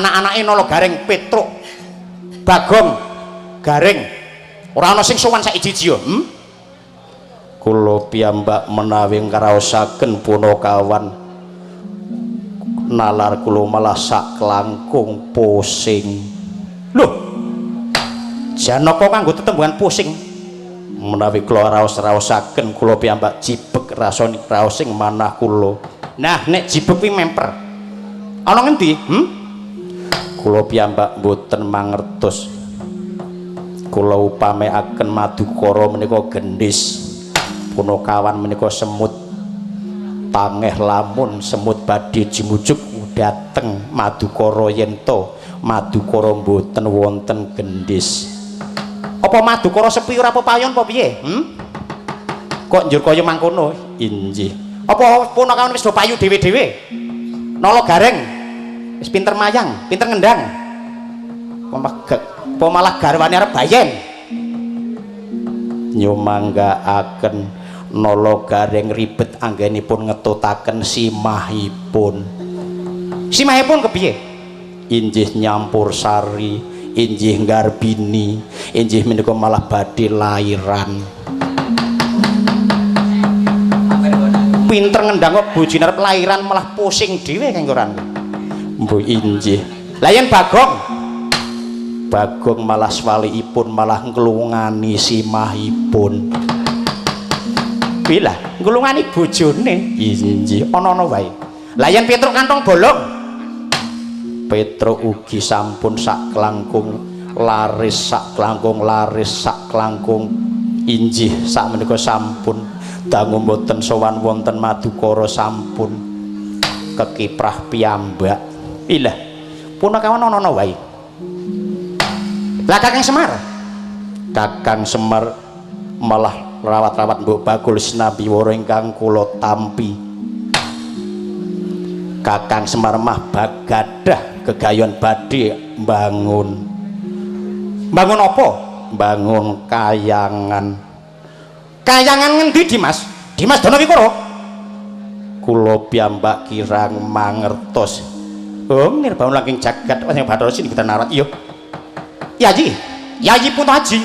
anak-anake Nala Gareng Petruk Bagong Gareng ora ana sing sowan saiji-iji ya kula piyambak menawi ngraosaken punakawan nalar kula malah sak langkung pusing lho Janaka kanggo tetembungan pusing menawi kula raos-raosaken kula piyambak jibeg rasane raos sing manah kula nah nek jibeg kuwi memper ana ngendi kula piyambak mboten mangertos kula upameaken Madukara menika gendhis punakawan menika semut pangeh lamun semut badhe jimujuk dhateng Madukara yen to Madukara mboten wonten gendhis apa Madukara sepi ora pepayon apa piye kok njur kaya mangkono injih apa punakawan wis do payu dhewe-dhewe Nala Gareng wis pinter mayang pinter ngendang apa malah garwane arep bayen nyumanggaaken Nala Gareng ribet anggenipun ngetutaken simahipun kepiye injih nyampur sari injih Garbini injih menika malah badhe lairan pinter ngendang kok bojone arep lairan malah pusing dhewe kang koran mbuh injih la yen Bagong malah swaliipun malah nglungani simahipun bila nglungani bojone injih ana-ana wae la yen Petruk kantong bolong Petruk ugi sampun sak klangkung laris sak klangkung injih sak menika sampun dangu mboten sowan wonten Madukara sampun kekiprah piyambak ilah punakawan ana-ana wae lah Kakang Semar malah rawat-rawat Mbok Bagul Sinabiwara ingkang kula tampi Kakang Semar mah bagadah gegayon badhe bangun apa? Bangun kayangan ngendi Dimas Danawikara kula piyambak kirang mangertos nirbaun langking jagat sing Bathara Sini kita narat iya Yayi pun haji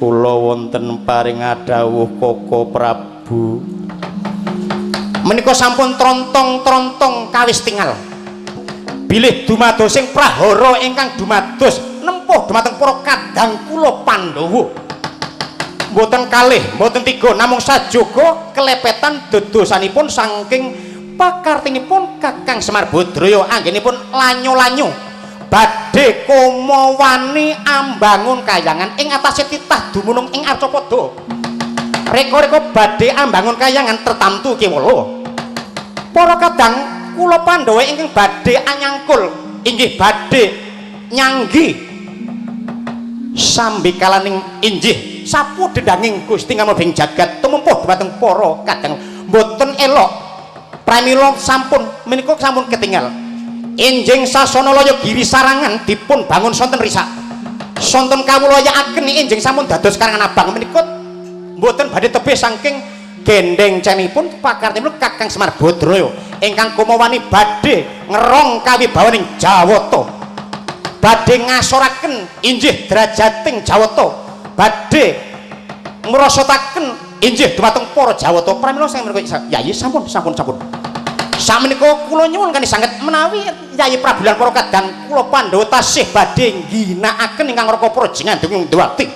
kula wonten paring adhawuh Koko Prabu menika sampun trontong kawis tingal bilih dumados sing prahara ingkang dumados nempuh dumateng para kadang kula Pandhawa mboten kalih mboten tiga namung sajoga kelepetan dodosanipun saking pakartinipun Kakang Semar Badraya anggenipun lanyo-lanyo badhe kama wani ambangun kayangan ing atase titah dumunung ing Arcapada reka-reka badhe ambangun kayangan tertamtu kewala para kadang kula Pandhawa ingkang badhe anyangkul inggih badhe nyanggi sambikalaning injih sapu dedanging Gusti ngamoding jagat tumempuh dhumateng para kadang mboten elok pramila sampun menika sampun ketingal enjing sasana laya giri sarangan dipun bangun sonten risak sonten kawulayakaken enjing sampun dados karangan abang menika mboten badhe tebih saking gendeng cenipun pakartipun Kakang Semar Badraya ingkang kumawani badhe ngerong kawibawaning Jawata badhe ngasoraken injih derajating Jawata badhe ngrasataken injih dhumateng para Jawata pramila sang menika Yayi sampun sakmenika kula nyuwun kanthi sanget menawi Yayi Prabu lan para kadang kula Pandhawa tasih badhe ngginakaken ingkang raka projengan Dewi Ndawati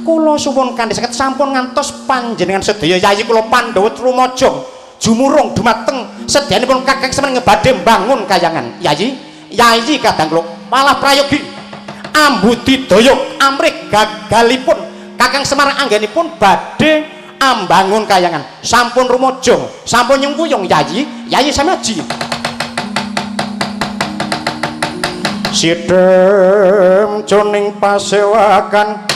kula suwun kanthi sanget sampun ngantos panjenengan sedaya Yayi kula Pandhawa trumaja jumurung dumateng sedyanipun Kakang Semar badhe mbangun kayangan Yayi kadang kula malah prayogi ambudidaya amrih gagalipun Kakang Semar anggenipun badhe ambangun kayangan sampun rumojo sampun nyengkuyung Yayi samaji sidhem joning pasewakan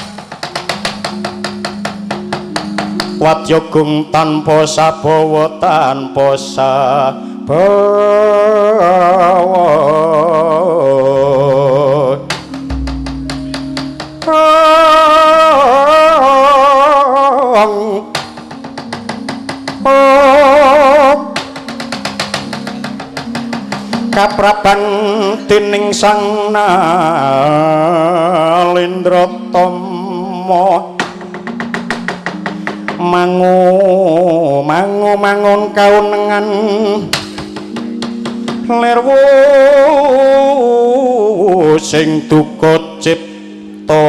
Watyagung tanpa sabawa tanpa kapraban dening Sang Nalendra Tama mangun kaunengan lerwu sing duka cipta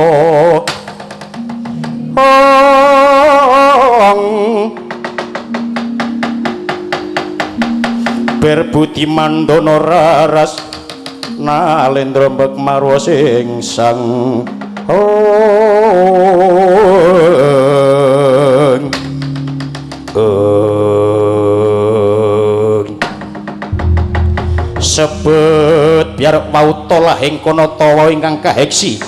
berbudi mandana raras Nalendra mbek marwa sing sang sebet biar pauta lahing kono tawa ingkang kaheksi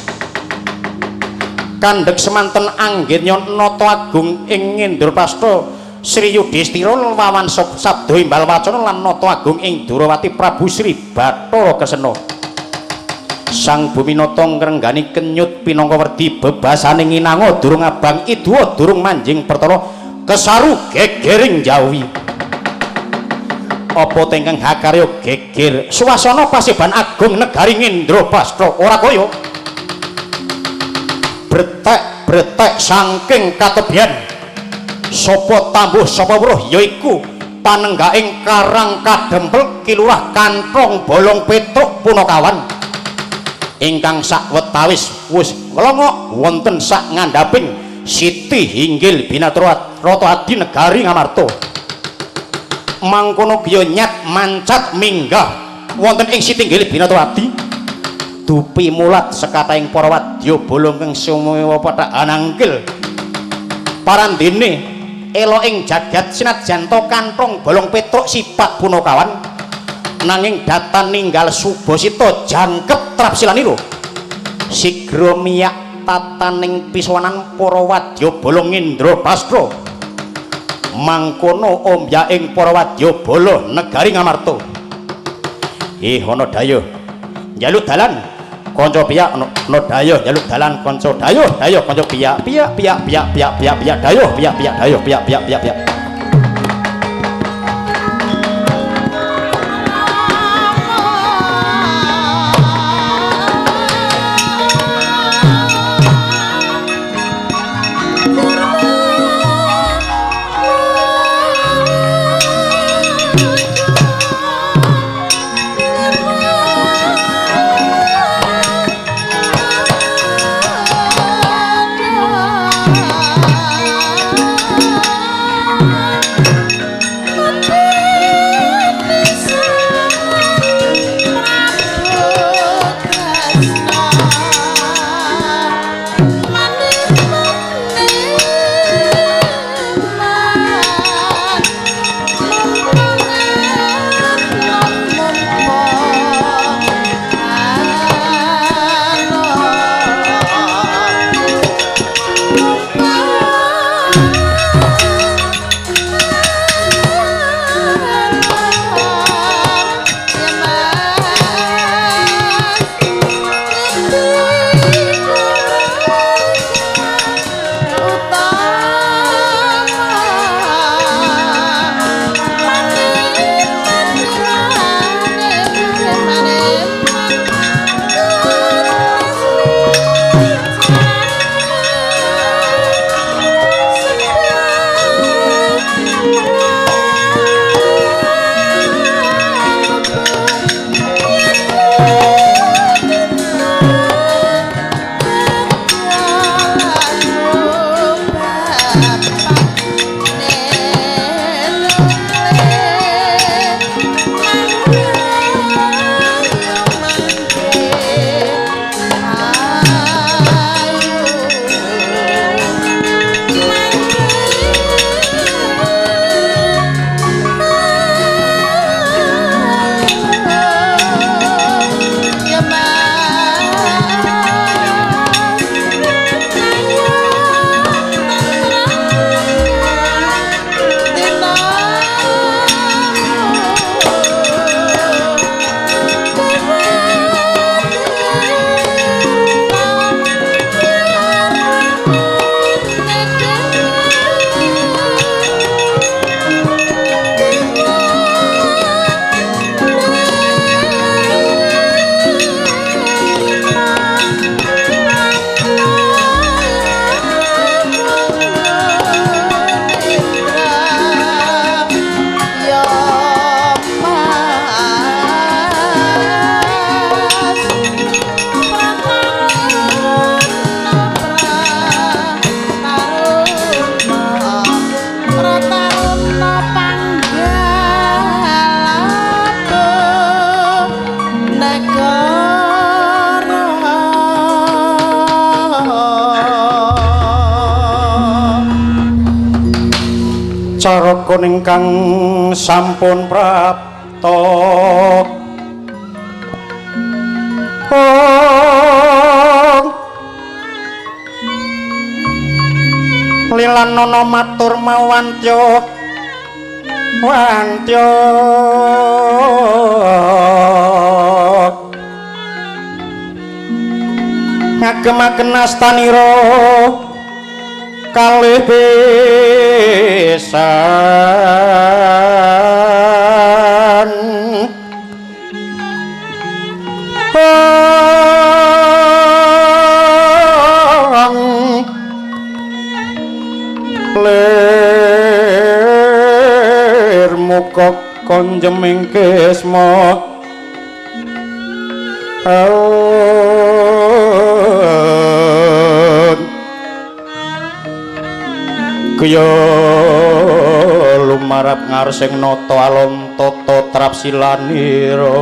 kandhek semanten anggennya nata agung ing Indrapasta Sri Yudhistira lawan sabda imbal wacana lan nata agung ing Durawati Prabu Sri Bathara Kesena Sang Buminata ngrenggani kenyut pinangka werdi bebasaning inanga durung abang idwa durung manjing pertara kesaru gegering jawi apa tengkang hakarya geger suasana paseban agung negari Indrapasta ora kaya bretek saking katebian sapa tambuh sapa weruh yaiku panenggaing Karang Kadempel Kilurah Kanthong Bolong Petruk Punakawan ingkang sawetawis wis nglongok wonten sak ngandhaping Siti Hinggil Binatra Rata Adi negari Ngamarta mangkono griya nyat mancat minggah wonten ing Siti Hinggil Binatra Adi dupi mulat sekathahing para wadya bolong kang sumewa pathak anangkil parandene elo ing jagat sinadjanta Kanthong Bolong Petruk Sipat Punakawan nanging datan ninggal Subasita jangkep trapsilanira sigra miyak tataning pisawanan para wadya bolong Indrapasta mangkono ombyaking para wadya bala negari Ngamarta ana dayuh njaluk dalan kanca piyak ana dayuh njaluk dalan kanca dayuh kanca piyak dayuh piyak Caraka ingkang sampun prapta Lilanana matur mawantya wantya ngagemaken astanira kalih besan ler muka konjeming kesma kaya lumarap ngarsing nata alon tata trapsilanira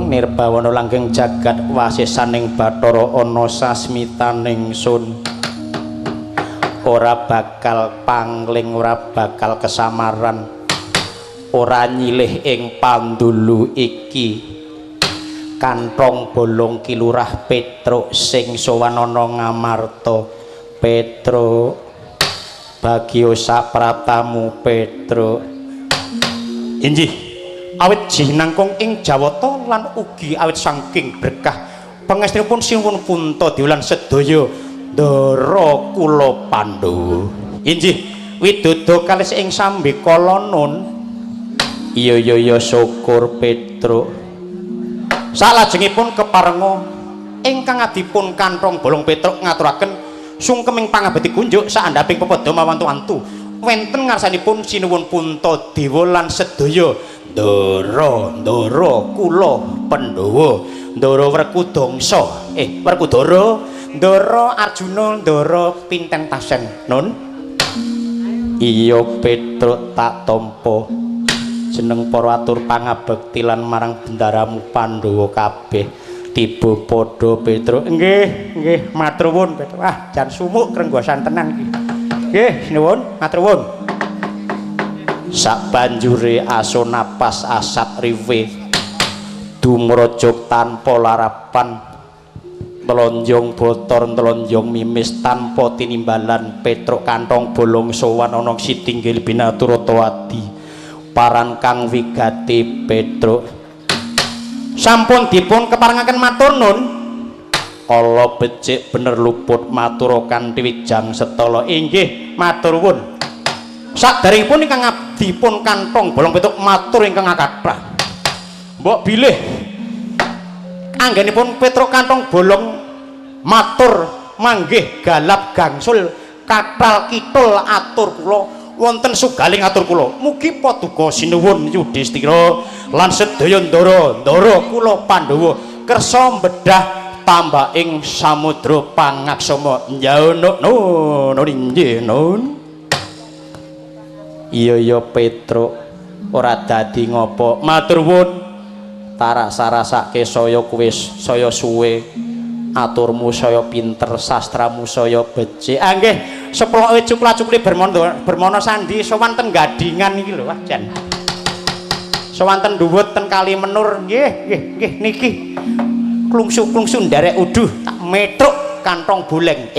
nirbawana langgeng jagat wasisaning Bathara ana sasmitaning sun ora bakal pangling ora bakal kesamaran ora nyilih ing pandulu iki kantong bolong kilurah Petruk sing sowan ana Ngamarta Petruk bagya sapratamu Petruk injih awit jinangkung ing Jawata lan ugi awit saking berkah pangestunipun sinuwun punta diulan sedaya Ndara kula Pandhawa injih widodo kalis ing sambekala nun iya syukur Petruk salajengipun keparenga ingkang adipun kantong bolong Petruk ngaturaken sungkeming pangabekti kunjuk saandhaping pepada mawantu-wantu wenten ngarsanipun sinuwun punta dewa lan sedaya Ndara kula Pandhawa Ndara Werkudangsa Werkudara Ndara Arjuna Ndara Pinten Tasen nun iya Petruk tak tampa jeneng para atur pangabekti lan marang bendaramu Pandhawa kabeh tiba padha Petruk nggih matur nuwun Petruk jan sumuk krenggosan tenan iki nggih nuwun matur nuwun sabanjure aso napas asat riwe dumrajog tanpa larapan telonjong botor telonjong mimis tanpa tinimbalan Petruk kantong bolong sowan ana sitinggil Binaturata paran kang wigati Petruk sampun dipun keparengaken matur nun ala becik bener luput matur kanthi wijang setala inggih matur nuwun saderengipun ingkang dipun kantong bolong Petruk matur ingkang kathah mbok bilih anggenipun Petruk kantong bolong matur manggih galap gangsul kathal kitul atur kula wonten sugaling atur kula mugi paduka sinuwun Yudhistira lan sedaya Ndara kula Pandhawa kersa mbedah tambah ing samudra pangaksama njauna nun inggih nun iya Petruk ora dadi ngopo matur nuwun tarak-sarasake saya kowe saya suwe aturmu saya pinter sastramu saya becik nggih seploke cukla-cukli bermono sandi sowan ten Gadingan iki lho jan sowan ten Dhuwut ten Kalimenur nggih niki klungsu-klungsu nderek uduh tak metruk kantong boleng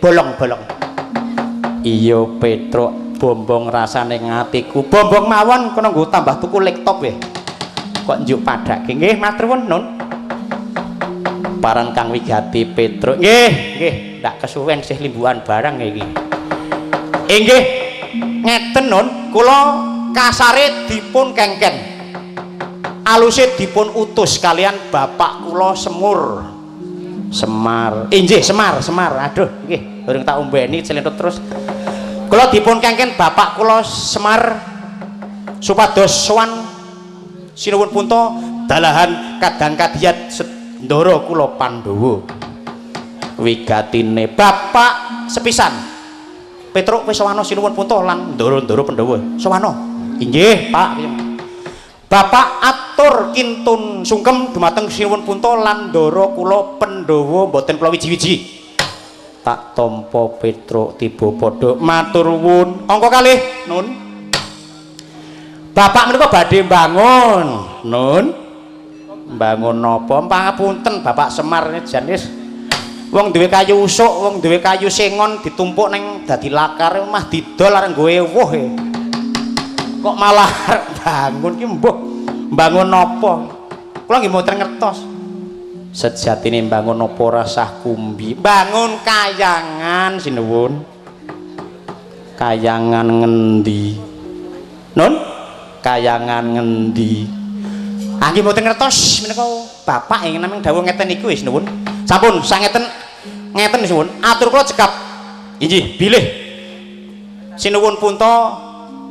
bolong iya Petruk bombong rasane ngatiku bombong mawon kono nggo tambah tuku laptop kok njuk padhake nggih matur nuwun nun paran kang wigati Petruk nggih ndak kesuwen sih limbuhan barang iki inggih ngeten nun kula kasare dipun kengken aluse dipun utus kalian bapak kula Semar inggih Semar aduh nggih urung tak umbeni celentut terus kula dipun kengken bapak kula Semar supados sowan sinuwun punta dalahan kadang kadiyat Ndara kula Pandhawa wigatine bapak sepisan Petruk wis sowana sinuwun punta lan Ndara Pandhawa sowana Inggih, Pak. Bapak atur kintun sungkem dumateng sinuwun punta lan ndara kula Pandhawa mboten kula wiji-wiji. Tak tampa Petruk tiba padha matur nuwun. Angka kalih, Nun. Bapak menika badhe mbangun, Nun. Mbangun napa? Pangapunten Bapak Semar janis wong duwe kayu usuk, wong duwe kayu sengon ditumpuk ning dadi lakar mah didol arep nggo ewuh e. Kok malah bangun ki mbuh mbangun napa? Kula nggih mboten ngertos. Sejatine mbangun napa rasah kumbi? Bangun kayangan sinuwun. Kayangan ngendi? Nun, kayangan ngendi? Nggih mboten ngertos menika Bapak ingin namung dawuh ngeten niku wis nuwun. Sampun sangeten ngeten nuwun. Atur kula cekap. Inggih, bilih. Sinuwun punta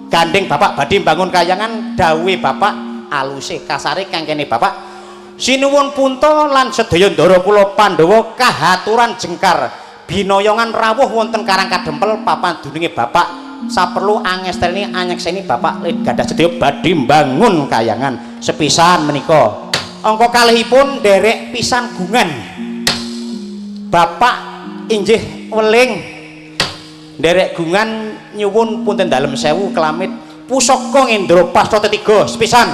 gandeng Bapak badhe bangun kayangan dawuhe Bapak aluse kasare kangkene Bapak. Sinuwun punta lan sedaya ndara kula Pandhawa kahaturan jengkar binoyongan rawuh wonten Karang Kadempel papan dununge Bapak. Saperlu angestreni anyekseni Bapak gadah sedaya badhe mbangun kayangan sepisan menika. Angka kalihipun derek pisan gungan. Bapak inggih weling derek gungan nyuwun punten dalem sewu kelamit pusaka Ngendra Pastha III sepisan.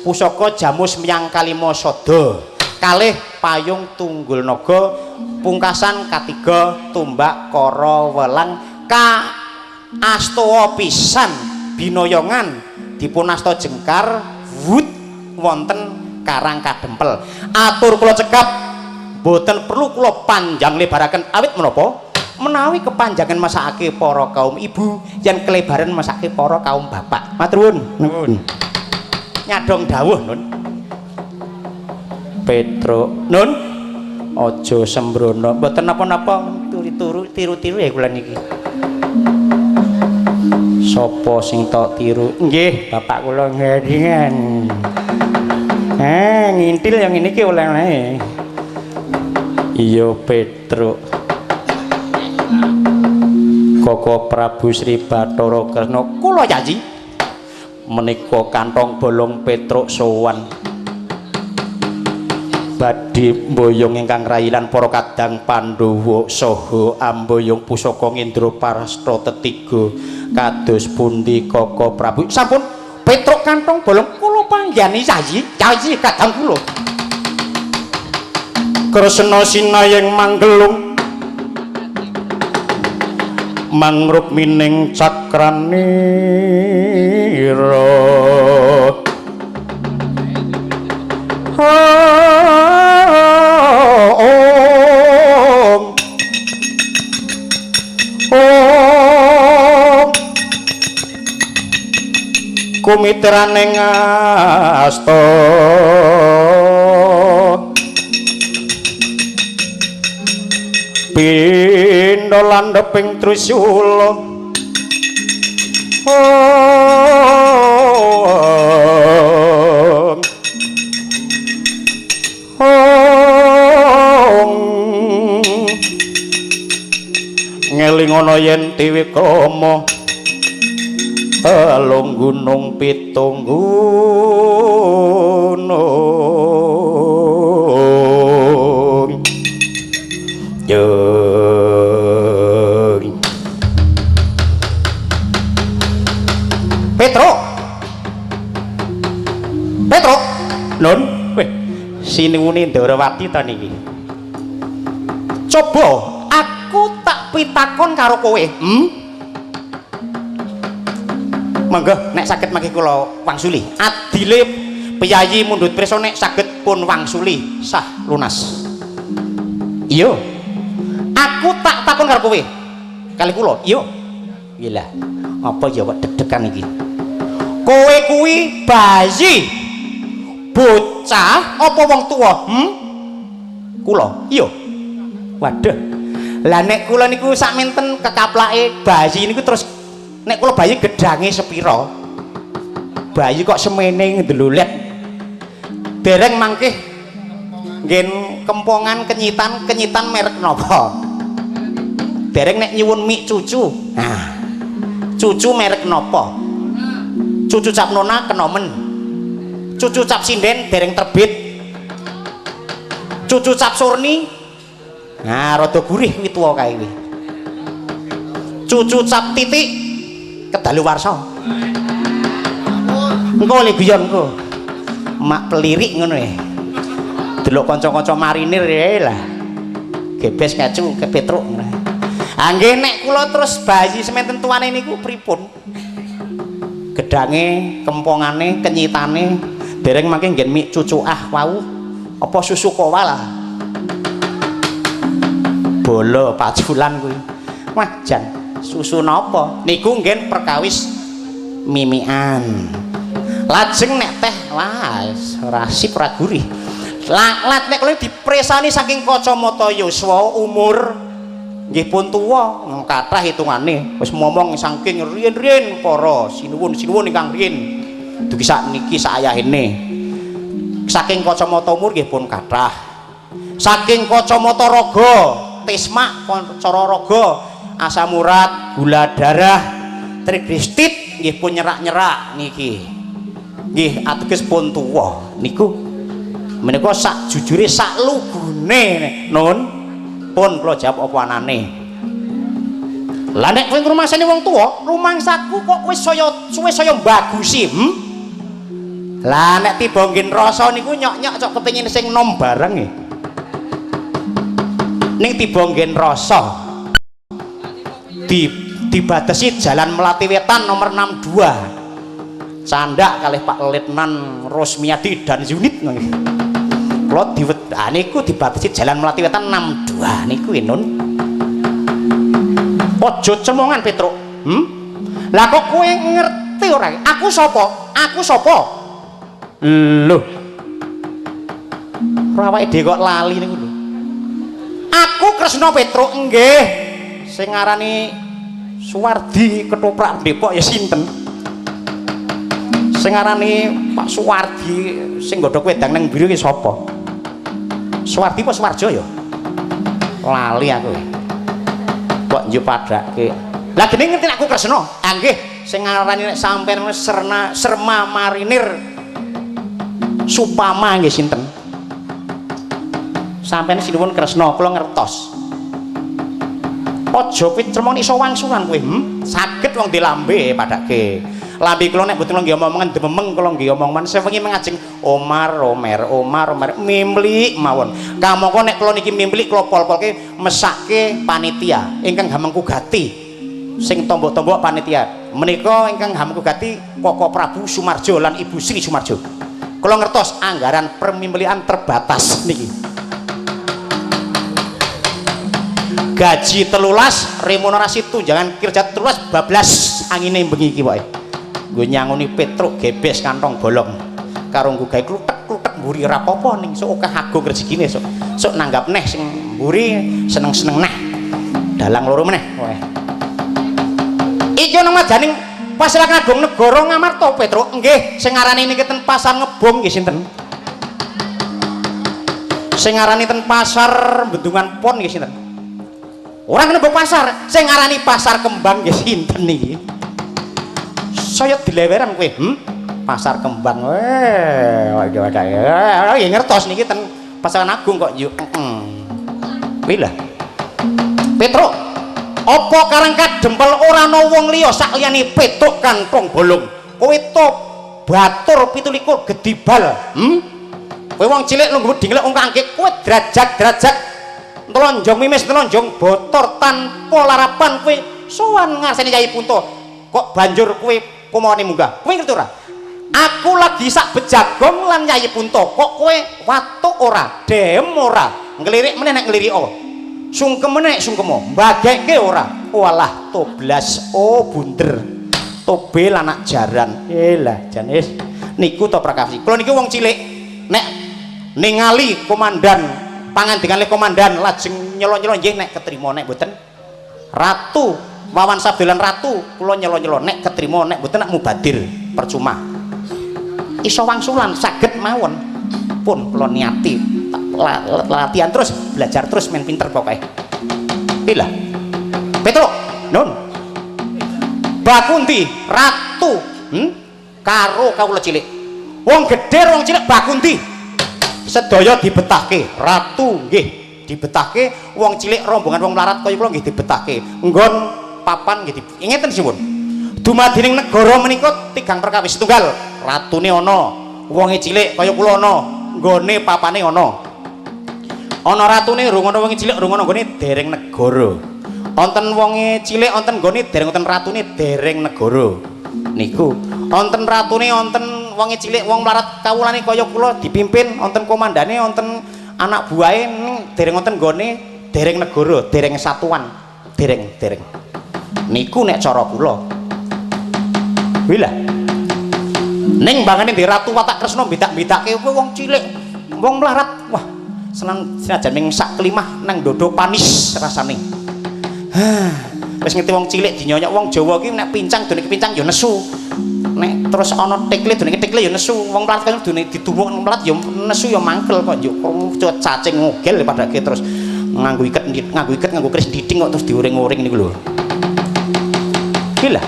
Pusaka Jamus Miyang Kalima Sada kalih payung tunggul naga pungkasan katiga tumbak kara welang ka astowa pisan binoyongan dipun asta jengkar wut wonten Karang Kadempel. Atur kula cekap boten perlu kula panjang lebaraken awit menapa menawi kepanjangan masakake para kaum ibu yang kelebaran masakake para kaum bapak. Matur nuwun. Nyadong dawuh Nun. Petruk, Nun. Aja sembrono, mboten napa-napa tiru-tiru ya kula niki. Sapa sing tok tiru? Nggih, bapak kula ngedingan. Ngintil yang ini ki oleh-oleh. Iya Petruk. Koko Prabu Sri Bathara Kresna kula janji menika kantong bolong Petruk sowan badhe mboyong ingkang rayilan para kadang Pandhawa saha amboyong pusaka Ngendra Pastha III kados pundi Koko Prabu. Sampun Petruk kantong bolong kula panggani janji kadang kula Kresna sinayeng manggelung mangruk mining cakranira kumitraning asta pindha landheping Trisula ngeling ana yen Triwikrama telung gunung pitung gunung Petruk Nun weh sinuwune Ndarawati ta niki coba aku tak pitakon karo kowe monggo nek saged mangke kula wangsuli adile Piyayi mundhut prisa nek saged pun wangsuli sah lunas. Iya aku tak takon karo kowe kali kula iya gila apa ya wak deg-degan iki kowe kuwi bayi bocah apa wong tuwa kula iya waduh lah nek kula niku sakmenten kekaplake bayi niku terus nek kula bayi gedange sepira bayi kok semene ndelulet dereng mangke nggen kempongan kenyitan merek napa dereng nek nyuwun mik cucu nah cucu merek napa cucu cap nona kenomen, cucu cap sinden dereng terbit, cucu cap surni nah rada gurih kuwi tuwa kae kuwi, cucu cap titik kedaluwarsa engko le guyon engko mak pelirik ngono ya delok kanca-kanca marinir ya lah gebes kecu ke petruk nggih nek kula terus bayi sementen tuane niku pripun gedange kempongane kenyitane dereng mangke nggen mik cucu wau apa susu kowa lah bolo paculan kuwi wah jan susu napa niku nggen perkawis mimian lajeng nek teh wah rasip ora gurih lat nek kula dipresani saking kacamata yuswa umur nggih pun tuwa kathah hitungane wis momong saking riyen-riyen para sinuwun ingkang riyen dugi sakniki sayahene saking kacamata umur nggih pun kathah saking kacamata raga tismak cara raga asam urat gula darah triglistit nggih pun nyerak-nyerak niki nggih ateges pun tuwa niku menika sak jujure sak lugune nun pun kula jawab apa anane lah nek kowe ngrumasani wong tuwa rumangsaku kok wis suwe saya bagusi lah nek tiba nggen rasa niku nyok-nyok cok kepengin sing nom bareng e ning tiba nggen rasa dibatasi Jalan Melati Wetan nomor 62 candak kalih Pak Letnan Rosmiadi dan unit kula niku dibatasi Jalan Melati Wetan 62 niku nun aja cemongan Petruk lah kok kowe ngerti ora aku sapa lho rawake dhewe kok lali niku lho aku Kresna Petruk nggih sing ngarani Suwardi ketoprak Depok ya sinten sing ngarani Pak Suwardi sing godhog wedang nang biru ki sapa Suwardi apa Suwarjo ya lali aku kok njuk padake lah gene ngerti nek aku Kresna nggih sing ngarani nek sampeyan Serma Marinir Supama nggih sinten sampeyan sinuwun Kresna kula ngertos aja picemoni iso wangsulan kowe saged wong dilambe padake lambe kula nek mboten nggih omongan dememeng kula nggih omongan sewengi mengajeng Omar mimlik mawon kamangka nek kula niki mimlik kula pol-polke mesake panitia ingkang Hamengku Gati sing tombok-tombok panitia menika ingkang Hamengku Gati Koko Prabu Sumarjo lan Ibu Sri Sumarjo kula ngertos anggaran permimlikan terbatas niki gaji 13 remunerasi tunjangan kerja 13 bablas angine bengi iki wae nggo nyangoni Petruk gebes kantong bolong karo nggo gawe kluthek-kluthek mburi ora apa-apa ning sok akeh agung rezekine sok nanggap neh sing mburi seneng-seneng neh dalang loro meneh wae iki ana majaning Paslakan Agung Negara Ngamarta Petruk nggih sing ngarani niki ten Pasar Ngebong nggih sinten sing ngarani ten Pasar Bendungan Pon nggih sinten orang nembok pasar sing ngarani Pasar Kembang nggih sinten niki saya dileweran kowe Pasar Kembang waduh nggih ngertos niki ten Pasaran Agung kok yuk kuwi lah Petruk apa karangkat dempel ora ana wong liya sak liyane Petruk kantong bolong kowe to batur 17 gedibal kowe wong cilik lungguh dinglek wong kangke kowe derajat telonjong mimis telonjong botor tanpa larapan kowe sowan ngarsane Kyai Punto kok banjur kowe kumawane munggah kowe ngerti ora aku lagi sak bejagong lan Kyai Punto kok kowe watuk ora dem ora ngelirik meneh nek nglirik apa sungkem meneh sungkemo mbagekke ora walah toblas bunder tobe anak jaran lah jan wis niku to prakasi kula niki wong cilik nek ningali komandan pangandikan le komandan lajeng nyelo-nyelo nggih nek ketrima nek mboten ratu Wawan Sabdolan ratu kula nyelo-nyelo nek ketrima nek mboten nek mubadir percuma iso wangsulan saged mawon pun kula niati latihan terus belajar terus men pinter pokoke pilih Petruk nun Bakunti ratu karo kawula cilik. Wong gedhe wong cilik bakundi. Sedaya dibetahke, ratu nggih dibetahke, wong cilik rombongan wong mlarat kaya kula nggih dibetahke. Nggon papan nggih ngeten siwun. Dumadining negara menika tigang perkawis tunggal. Ratune ana, wonge cilik kaya kula ana, nggone papane ana. Ana ratune rung ana wonge cilik rung ana nggone dereng negara. Wonten wonge cilik wonten nggone dereng wonten ratune dereng negara. Niku wonten ratune wonten wonge cilik wong mlarat kawulane kaya kula dipimpin wonten komandane wonten anak buahe dereng wonten nggone dereng negara, dereng satuan, dereng. Niku nek cara kula. Wila. Ning bangane di Ratu Watak Kresna bedak-bedake kowe wong cilik, wong mlarat. Wah, senajan ning sak kelimah nang dodo panis rasane. Wis ngerti wong cilik dinyonyok wong Jawa ki nek pincang dene pincang ya nesu. Nek terus ana tikle dene tikle ya nesu. Wong mlarat kan dene dituwuk nang mlarat ya nesu ya mangkel kok yo cacing ngugel padake terus nganggo iket nganggo kris dithing kok terus diuring-uring niku lho. Gila.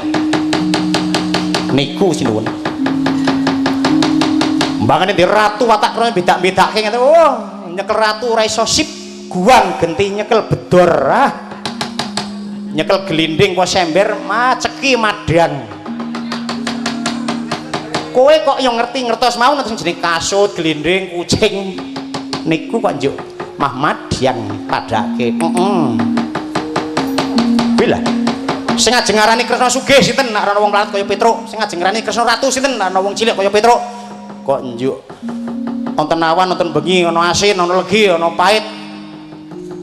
Niku sinuwun. Mbangane di Ratu Watak Kresna bedak-bedake ngene. Oh, nyekel ratu ora iso sip, guang genti nyekel bedor. Nyekel gelinding kok sember maceki madang. Kowe kok yo ngerti-ngertos mau sing jeneng kasut, gelinding, kucing. Niku kok njuk mah madyang padake. Bila sing ajeng ngarani Kresna sugih sinten nek ana wong mlarat kaya Petruk, sing ajeng ngarani Kresna ratu sinten nek ana wong cilik kaya Petruk. Kok njuk wonten awan, wonten bengi, ana asin, ana legi, ana pahit.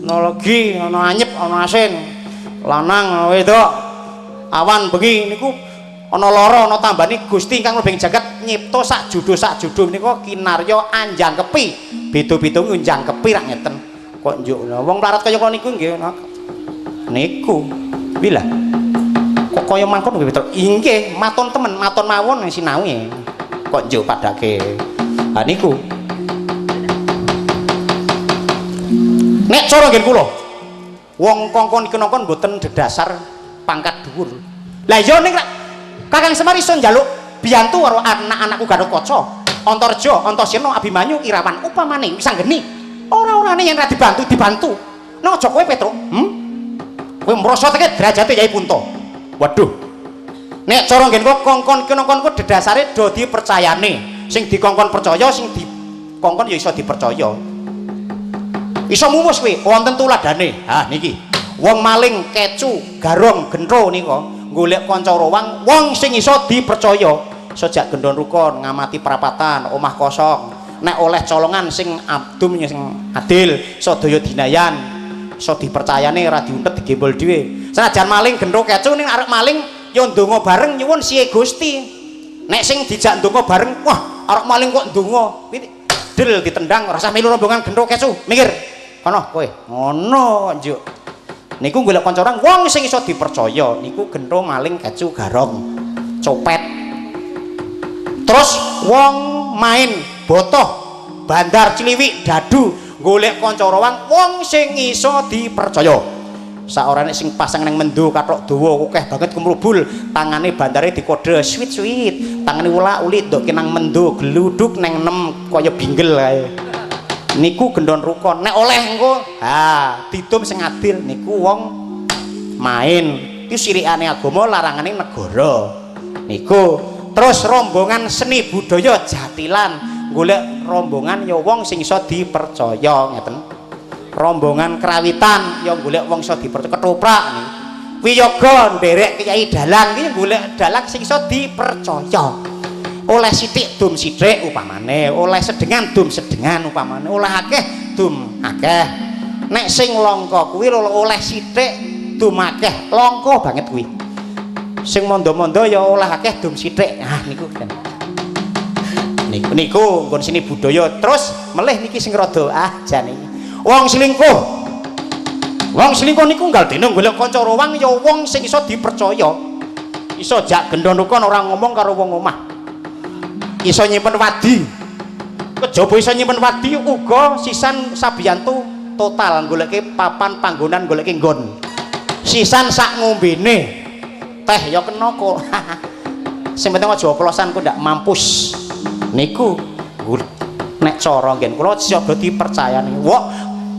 Ana legi, ana anyep, ana asin. Lanang wedok. Awan bengi niku ana lara, ana tambane Gusti ingkang lebeng jagat nyipta sak judo menika kinarya anjangkepi. Beda-beda njangkepi rak ngeten. Kok njuk wong mlarat kaya kula niku nggih niku. Bila kok kaya mangkon nggih Petruk. Inggih, maton temen, maton mawon sinau e. Kok njuk padake. Ha niku. Nek cara ngen kula, wong kongkon iki nongkon mboten dedasar pangkat dhuwur. Lah iya ning Kakang Semar iso njaluk biyantu karo anak-anakku Gatotkaca, Antareja, Antasena, Abimanyu, Irawan upamane wis anggeni. Ora-orane yen ra dibantu. Nek aja kowe Petruk. Kowe mrosotke derajate Yai Punta. Waduh. Nek cara ngen kok kongkon iki nongkon ku dedasare do dipercayane. Sing dikongkon percaya, sing dikongkon ya iso dipercaya. Iso mumus kowe wonten tuladane. Ha niki. Wong maling, kecu, garong, gentro nika golek kanca rowang wong sing iso dipercaya. Iso jak gendon rukun, ngamati perapatan, omah kosong. Nek oleh colongan sing abdum sing adil, iso daya dinayan, iso dipercayane ora diunthet digembol dhewe. Senajan maling, gentro, kecu ning arep maling ya ndonga bareng nyuwun siye Gusti. Nek sing dijak ndonga bareng, wah arep maling kok ndonga. Del ditendang rasa melu rombongan gentro kecu. Mikir. Kono kowe. Ngono njuk. Niku golek kanca orang wong sing iso dipercaya. Niku gentro, maling, kecu, garong, copet. Terus wong main botoh, bandar, ciliwik, dadu golek kanca orang wong sing iso dipercaya. Saorane sing pasang nang mendo kathok dawa akeh banget kumrubul, tangane bandare dikode sweet-sweet, tangane ula-ulit ndok nang mendo gluduk nang nem kaya binggel kae. Niku gendon rukun. Nek oleh engko, ha ditum sing adil niku wong main. Iku sirikane agama, larangane negara. Niku terus rombongan seni budaya Jatilan golek rombongan ya wong sing iso dipercaya ngeten. Rombongan kerawitan ya golek wong iso dipercaya. Ketoprak niku. Wiyaga nderek Kyai Dalang iki golek dalang sing iso dipercaya. Oleh sithik dum sithik upamane, oleh sedengan dum sedengan upamane, oleh akeh dum akeh. Nek sing langka kuwi oleh sithik dum akeh, langka banget kuwi. Sing mondo-mondo ya oleh akeh dum sithik. Ah niku kan. Niku nggon sini budaya. Terus melih niki sing rada jane. Wong selingkuh. Wong selingkuh niku nggal dene golek kanca rowang ya wong sing iso dipercaya. Iso jak gendon rukun ora ngomong karo wong omah. Iso nyimpen wadi. Kejaba iso nyimpen wadi uga sisan sabiyantu total goleke papan panggonan goleke nggon. Sisan sak ngombene. Teh ya kena kok. sing penting aja oplosan ku ndak mampus niku nek cara ngen kula coba dipercayani wok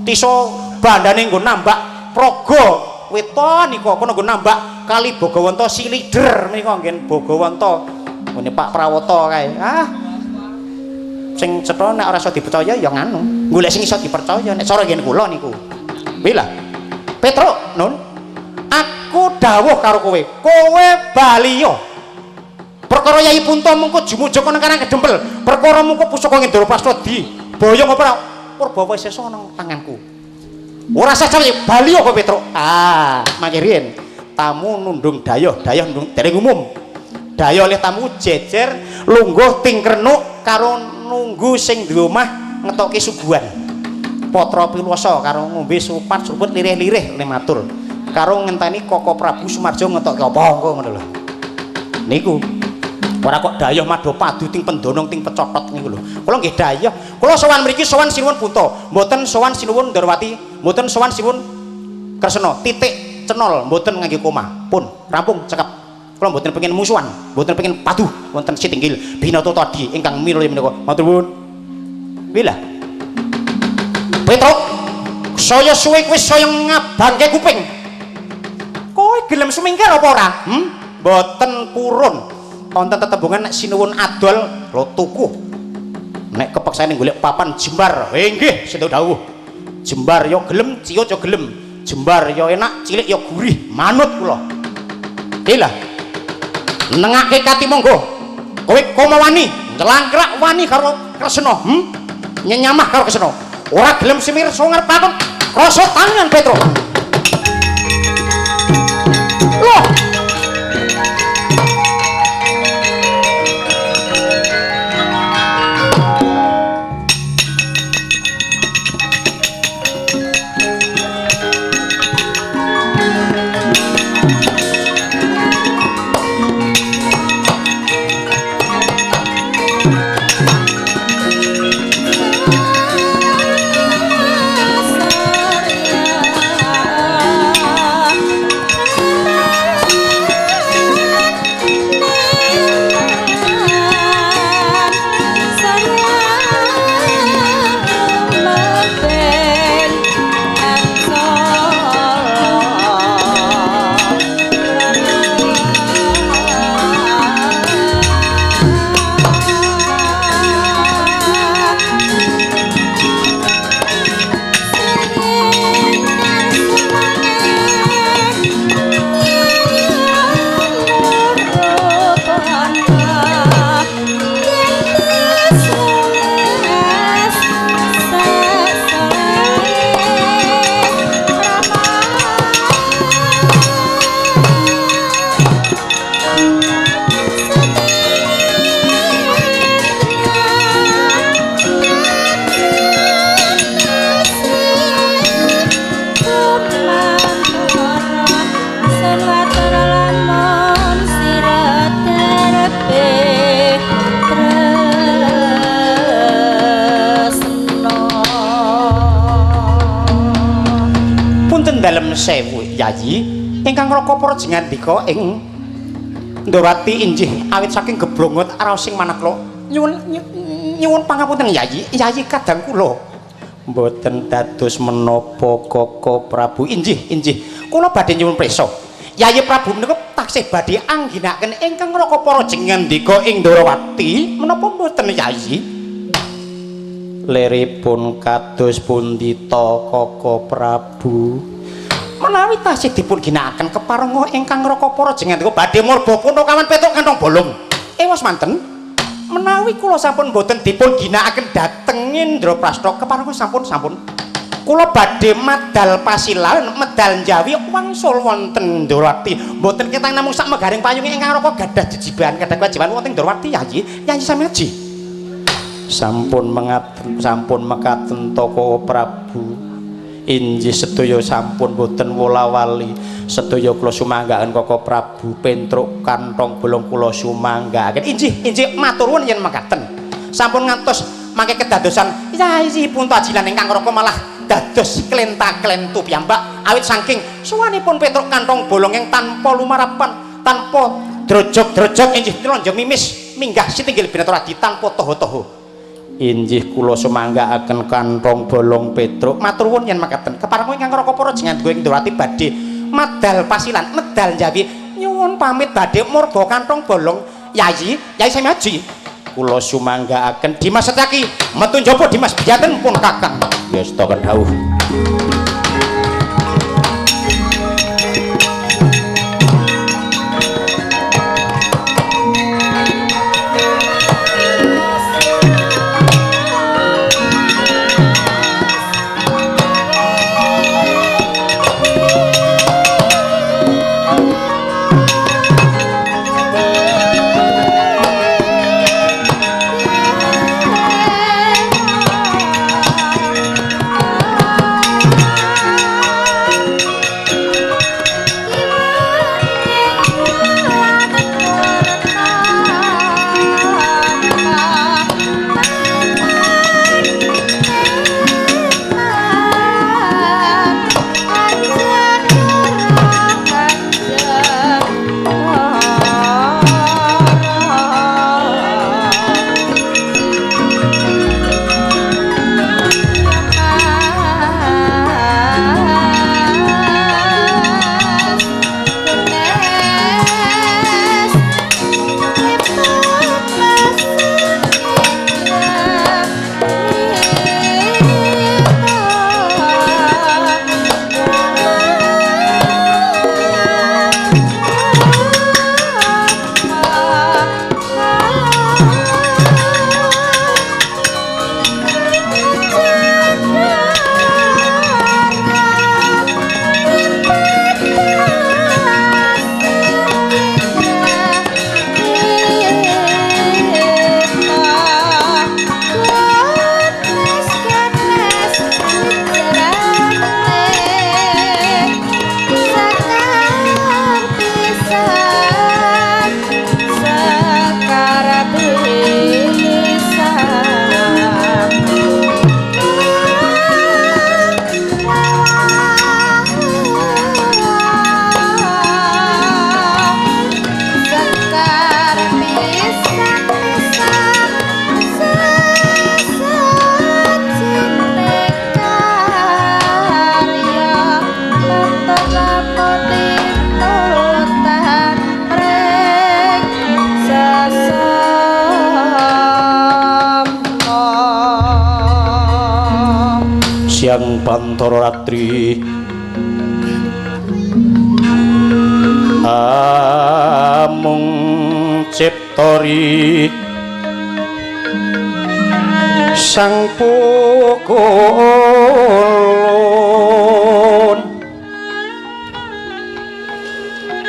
tiso bandane nggo nambak praga weton niku kono nggo nambak kali Bogowonto si leader menika ngen Bogowonto ngene Pak Prawoto kae sing cetha nek ora iso dipercaya ya nganu golek sing iso dipercaya nek cara ngen kula niku bila Petruk nun aku dawuh karo kowe baliyo perkara Yai Punta mengko jumujuk nang Karang Kedempel perkara mengko pusaka Ngendara Prasta di boyong apa Purbawa sesa nang tanganku ora sah baliyo kowe Petruk mangke riyen tamu nundung dayoh nundung dereng umum dayoh oleh tamu jejer lungguh tingkrenuk karo nunggu sing duwe omah ngetokke suguhan Patra Pilwasa karo ngombe supat suruput lirih-lirih le matur karo ngenteni Koko Prabu Sumarjo ngetokke apa ngono lho niku ora kok dayoh Madopadu ting pendonong ting pecotot niku lho kula nggih dayoh kula sowan mriki sowan sinuwun Punta mboten sowan sinuwun Ndarawati mboten sowan sinuwun Kresna titik cenol mboten ngangge koma pun rampung cekap kula mboten pengin musuhan mboten pengin paduh wonten sitinggil binata tadi ingkang milih menika matur nuwun bila Petruk saya suwe kowe saya ngabangke kuping kowe gelem sumingkir apa ora mboten purun wonten tetembungan nek sinuwun adol lho tuku nek kepeksane golek papan jembar nggih sedo dawuh jembar ya gelem ciut ya gelem jembar ya enak cilik ya gurih manut kula lha nengake kati monggo kowe komo wani njelangkrak wani karo Kresna nyenyamah karo Kresna ora gelem semir songer pakon rasa tangan Petruk loh sewu Yayi ingkang raka para jengandika ing Ndarawati injih awit saking gebrongot araosing manakla nyuwun pangapunten Yayi kadang kula mboten dados menapa Koko Prabu injih kula badhe nyuwun prisa Yayi Prabu menika taksih badhe angginaken ingkang raka para jengandika ing Ndarawati menapa mboten Yayi leripun kados pundita Koko Prabu menawi tasih dipun ginakaken keparenga ingkang raka para jengandika badhe murba kuna kawan Petruk kantong bolong ewas manten menawi kula sampun boten dipun ginakaken dhateng Indraprasta keparenga sampun kula badhe medal pasilan medal njawi wangsul wonten Ndarawati boten ketang namung sak megaring payung ingkang raka gadah jejiban gadah kewajiban wonten Ndarawati Yayi sami aji sampun mekaten Koko Prabu injih sedaya sampun boten wola-wali sedaya kula sumanggaken Koko Prabu Petruk kantong bolong kula sumanggaken injih matur nuwun yen mekaten sampun ngantos mangke kedadosan Yayi Punta Ajilan ingkang raka malah dados klenta-klentu piyambak awit saking suwanipun Petruk kantong bolong yang tanpa lumarapan tanpa drojog-drojog injih tronjong mimis minggah sitinggil Binaturadi tanpa toho-toho. Injih kula sumanggaaken kantong bolong Petruk. Matur nuwun yen makaten. Kepareng ingkang Raka para jenengan ing Binaturadi badhe madal pasilan, medal Jawi. Nyuwun pamit badhe marga kantong bolong. Yayi, Yai Semaji. Kula sumanggaaken Dimas Setyaki metu njaba Dimas Biyaten pun Kakang. Yasta kendhawuh. Siang Bantara Ratri amung ciptori sang pukulun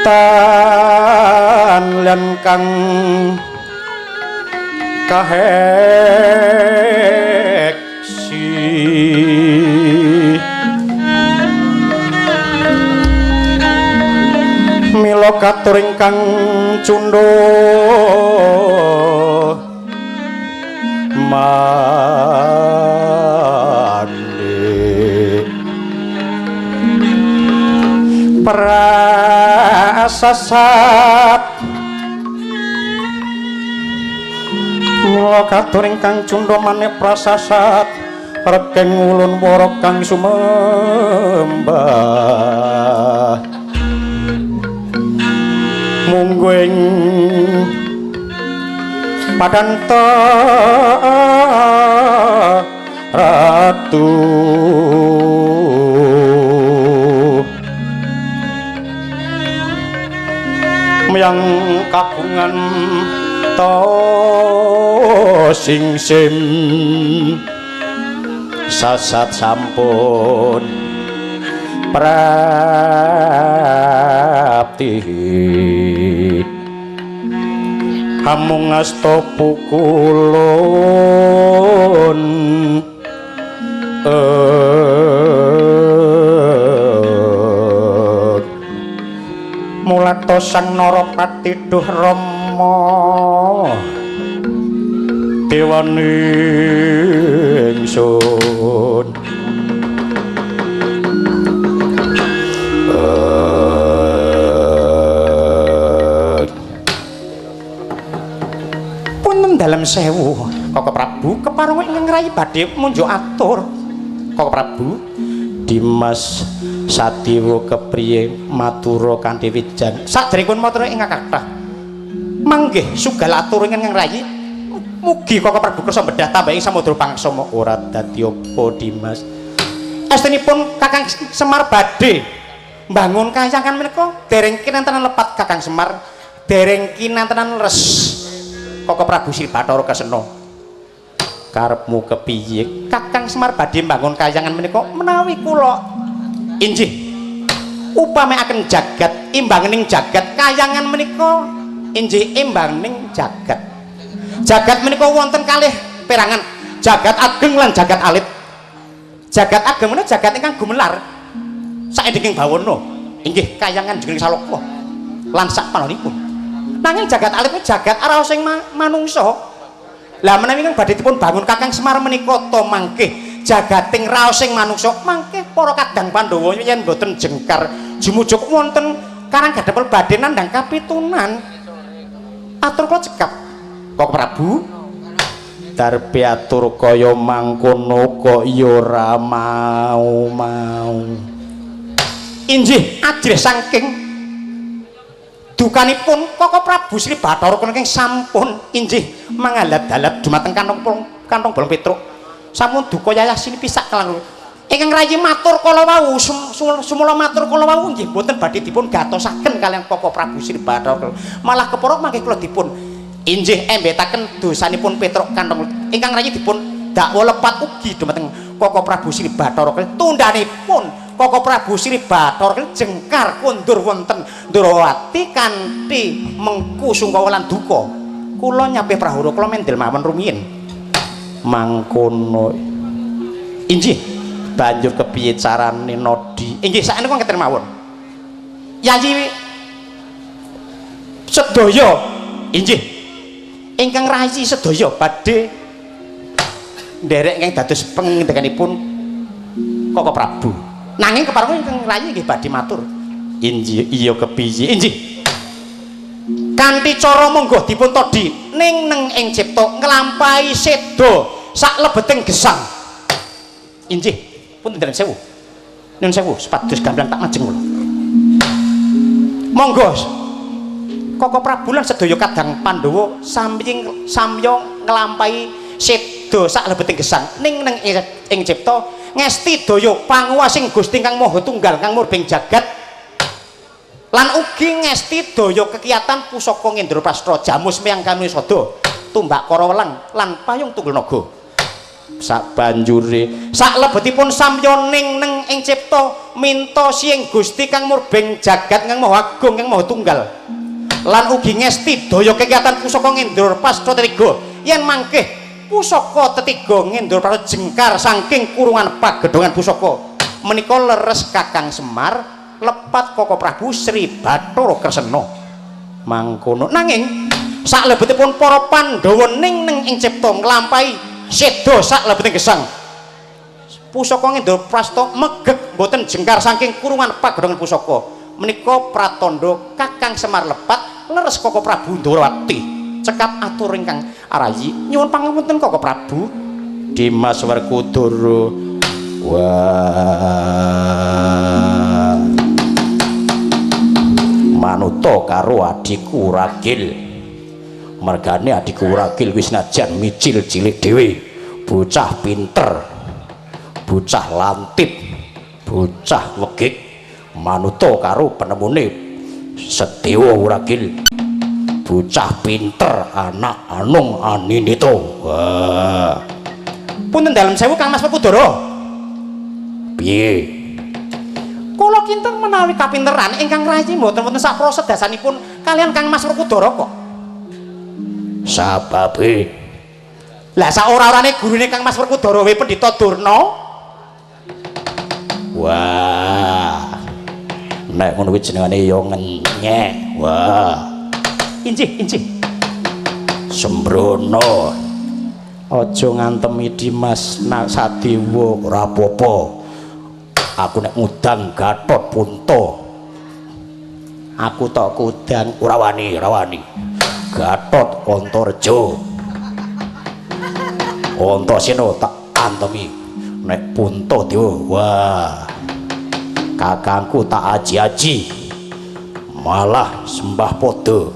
tan lan kang mila katur ingkang cundha mandi prasasat mila katur ingkang cundha maneh prasasat regeng ulun wara kang sumembah munggo ing padanta ratu miyang kagungan to singsim sasat sampun prapti amung asta pukulun mulato sang Narapati duh Rama dewaning ingsun sewu Koko Prabu kepareng ingkang rayi badhe munjuk atur Koko Prabu Dimas Sadiwo kepriye matura kanthi wijan sadèrèngipun matur ingkang kathah manggih sugal atur ingkang rayi mugi Koko Prabu kersa bedah tambah ing samudra pangsama ora dadi apa Dimas astunipun Kakang Semar badhe mbangun kahyangan menika dereng kinantenan lepat Kakang Semar dereng kinantenan res Koko Prabu Sri Bathara Kesena karepmu kepiye Kakang Semar badhe mbangun kahyangan menika menawi kula injih upamaken jagat imbangening jagat kahyangan menika injih imbangening jagat jagat menika wonten kalih perangan jagat ageng lan jagat alit jagat ageng menika jagat ingkang gumelar saendhenging bawana inggih kahyangan jeneng Salaka lan sak panonipun nanging jagat alit jagat araos sing manungsa lah menawi ingkang badhe dipun bangun Kakang Semar menika to mangke jagating raos sing manungsa mangke para kadang Pandhawa yen boten jengkar jumujuk wonten karang gadhapel badhe nandhang kapitunan atur kula cekap Koko Prabu darbe atur kaya mangkono kok ya ora mau injih ajrih saking dukanipun Koko Prabu Sri Bathara kenging sampun injih mangalat-alat dumateng kantong bolong Petruk sampun duka yayasin pisak kelan ingkang rayi matur kala wau sumula matur kala wau nggih boten badhe dipun gatosaken kaliyan Koko Prabu Sri Bathara malah kepara mangke kula dipun injih embetaken dosanipun Petruk kantong ingkang rayi dipun dakwa lepat ugi dumateng Koko Prabu Sri Bathara tundanipun Koko Prabu Sri Bathara jengkar kondur wonten Ndrawati kanthi mengku sungkawa lan duka kula nyampe prahara kula mendel mawon rumiyin mangkono injih banjur kepiye carane Nodi inggih sakniki kok ngeten mawon Yayi sedaya injih ingkang rayi sedaya badhe nderek ingkang dados pengendikanipun Koko Prabu nanging kepareng ingkang rayi nggih badhe matur injih iya kepiye injih kanthi cara monggo dipun todhi ning ing cipta nglampahi seda sak lebeting gesang injih pun ndherek sewu nyun sewu sepados gamblang tak majeng kula monggo Koko Prabu lan sedaya kadang Pandhawa samya nglampahi seda sak lebeting gesang ning ing cipta ngesti daya panguwasing Gusti Kang Maha Tunggal Kang Murbeng jagat lan ugi ngesti daya kekiyatan pusaka Ngendraprastha jamu semyang Kamisada tumbak Karawelang lan payung Tunggul Naga sabanjure saklebetipun samya ning ing cipta minta siing Gusti Kang Murbeng jagat Kang Maha Agung Kang Maha Tunggal lan ugi ngesti daya kekiyatan pusaka Ngendraprastha Tetiga yen mangke pusaka Tetiga Ngendraprastha jengkar saking kurungan pagedhongan pusaka menika leres Kakang Semar lepat Koko Prabu Sri Bathara Kesena mangkono nanging saklebetipun para Pandhawa ning ing cipta nglampahi seda saklebeting gesang pusaka Ngendraprastha megeg boten jengkar saking kurungan pagedhongan pusaka menika pratandha Kakang Semar lepat leres Koko Prabu Ndrawati cekap atur ingkang arayi nyuwun pangapunten Koko Prabu Dimas Werkudara wah manuta karo adikku Ragil mergane adikku Ragil wis najan micil cilik dhewe bocah pinter bocah lantip bocah wegik manuta karo penemune Sedewa Ragil bocah pinter anak anung aninito wah punten dalem sewu Kang Mas Werkudara piye kula kinten menawi kapinteran ingkang rayi mboten wonten sak prosedasanipun kalian Kang Mas Werkudara kok sababe lah sak ora-orane gurune Kang Mas Werkudara we Pendhita Durna wah nek ngono kuwi jenengane ya ngenyek wah injih sembrono aja ngantemi Dimas Sadiwa ora apa-apa aku nek ngudang Gatot Punta aku tok kudang ora wani Gatot Antareja Antasena tak antemi nek Puntadewa wah kakangku tak aji-aji malah sembah padha.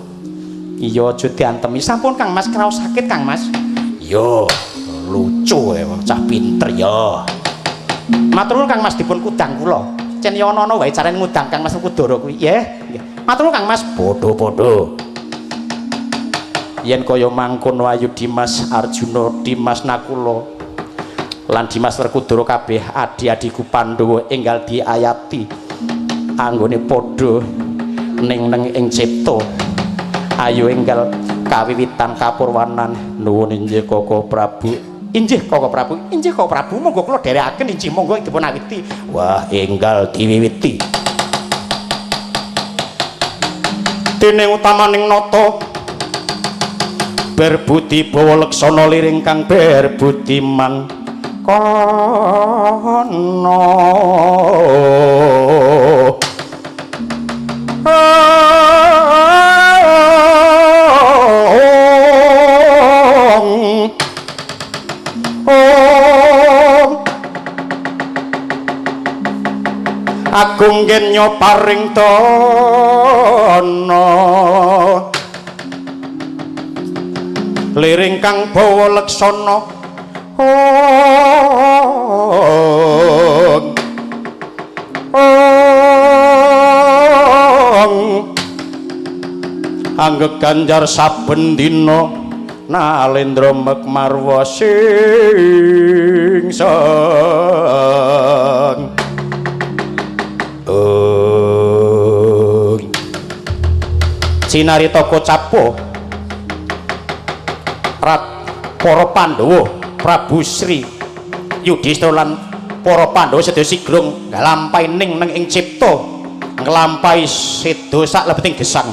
Iya aja diantemi sampun Kang Mas kraos sakit Kang Mas. Yo lucu wong cah pinter ya. Matur nuwun Kang Mas dipun kudang kula. Cen yo ana wae carane ngudang Kang Mas Kudara kuwi. Nggih. Matur nuwun Kang Mas. Padha-padha. Yen kaya mangkon Wayu Dimas Arjuna Dimas Nakula lan Dimas Werkudara kabeh adi-adiku Pandhawa enggal diayati anggone padha ning ing cipta ayo enggal kawiwitan kapurwanan nuwun inggih Koko Prabu inggih Koko Prabu inggih Koko Prabu monggo kula dherekaken inggih monggo dipun awiti wah enggal diwiwiti dene utamaning nata berbudi bawa leksana liring kang berbudi mangkono agung genya paring dana liring kang bawa leksana anggek ganjar saben dina nalendra mekmarwa sing sang cinarita Kacapo rat para Pandhawa Prabu Sri Yudhistira lan para Pandhawa sedaya sigrung nglampahi ning ing cipta nglampahi seda saklebeting gesang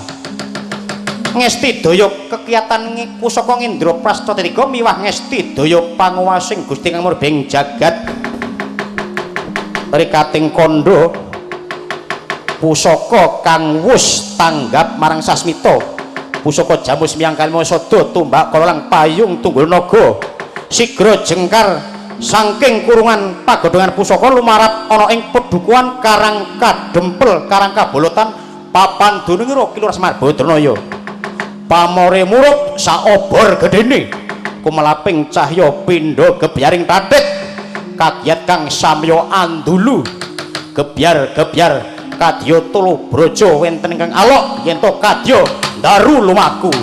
ngesti daya kekiyatan pusaka Indra Prastatika miwah ngesti daya panguwasing Gusti Kang Murbeng jagat rikating kandha pusaka kang wus tanggap marang sasmita pusaka jamus miyang kalima sada tumbak kalalang payung tunggul naga sigra jengkar saking kurungan pagodhongan pusaka lumarap ana ing pedukuhan Karang Kadempel Karang Kabolotan papan dunungira Kilur Semar Badranaya pamore murup saobor gedene kumelaping cahya pindha gebyaring tatik kagiat kang samya andulu gebyar-gebyar kadya tulu braja wenten ingkang alok yen to kadya daru lumaku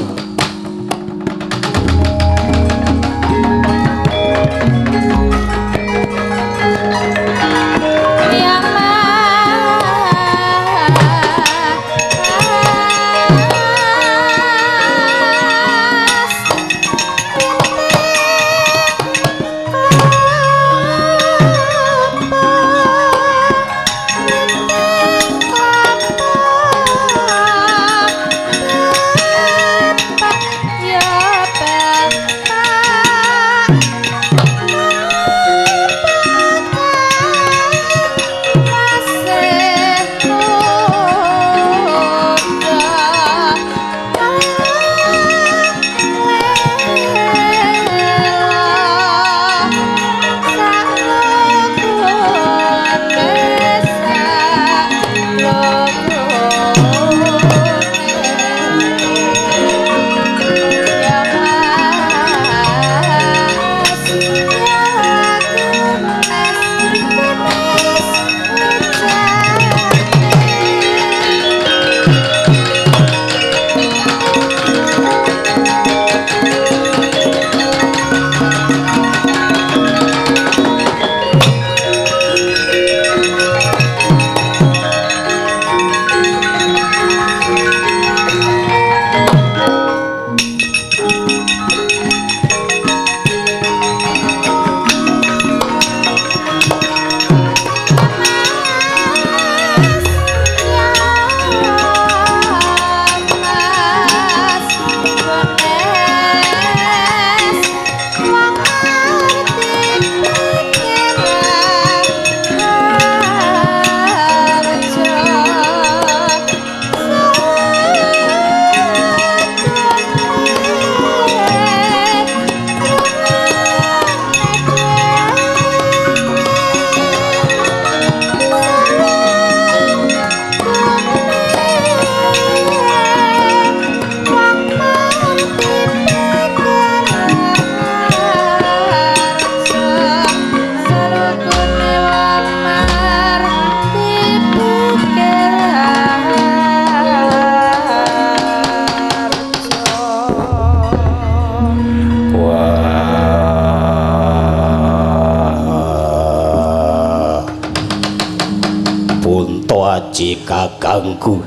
Aji Kakangku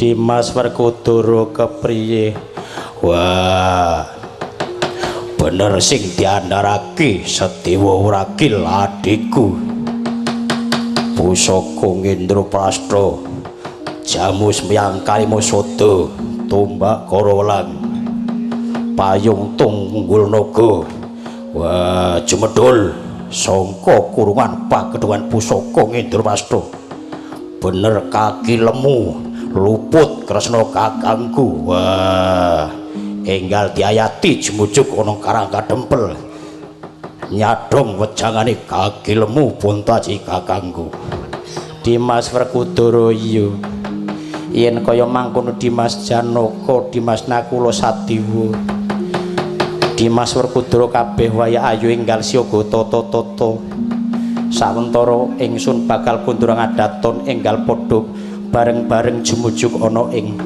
Dimas Werkudara kepriye? Wah, bener sing diandharake Sedewa Wragil adikku. Pusaka Ngendraprastha, jamu semyang Kalimasada, tombak Karawelang, payung tunggul naga. Wah, jumedhul sangka kurungan pagedhengan pusaka Ngendraprastha. Bener kaki lemu luput Kresna kakangku. Wah, enggal diayati jumujuk ana Karang Kadempel, nyadong wejangane kaki lemu Puntaji kakangku. Dimas Werkudara iya. Yen kaya mangkono Dimas Janaka, Dimas Nakula Sadewa, Dimas Werkudara kabeh wayah ayu enggal siaga tata-tata. Sawentara ingsun bakal kundur ngadaton enggal padha bareng-bareng jumujuk ana ing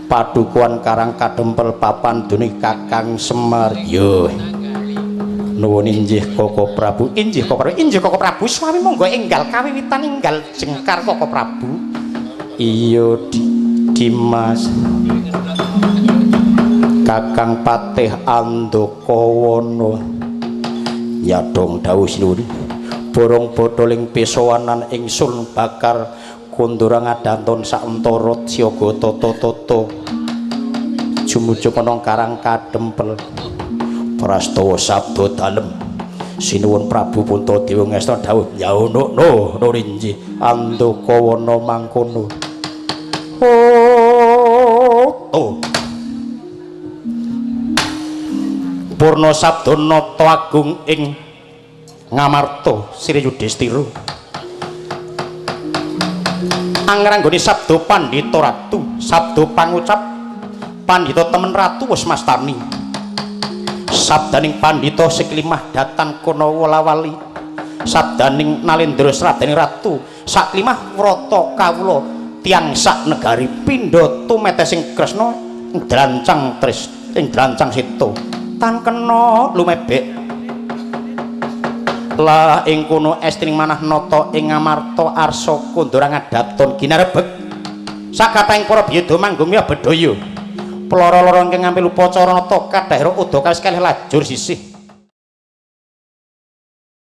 padukuhan Karang Kadempel papan duning Kakang Semar. Yo. Nuwun inggih Koko Prabu. Inggih Koko Prabu. Inggih Koko Prabu. Swami monggo enggal kawiwitan enggal jengkar Koko Prabu. Iya Dimas. Kakang Patih Andakawana. Nyadong dawuh sinuwun. Borong bodoling pesowanan ingsun bakar kundur ngadanton saentara siaga tata-tata. Jumujuk ana Karang Kadempel. Prastawa sabda dalem sinuwun Prabu Puntadewa ngesta dawuh yaunukno nurinji Andakawana mangkono. Oh. Purna sabda nata agung ing Ngamarta Sri Yudhistira. Angranggone sabda Pandhita Ratu, sabda pangucap Pandhita temen Ratu wis mastani. Sabdaning Pandhita Siklimah datan kono wolawali, sabdaning Nalendra Sradaning Ratu saklimah wrata kawula tiyang sak negari pindha tumetesing Kresna ing drancang ing drancang sita tan kena lumebek. Lah ing kono estrining manah nata ing Ngamarta arsa kundur ngadaton ginarebeg sakatahing para biyada manggung ya bedhaya. Peloro-loro ingkang ngambil upacara nata kadhaira uda kalih lajur sisih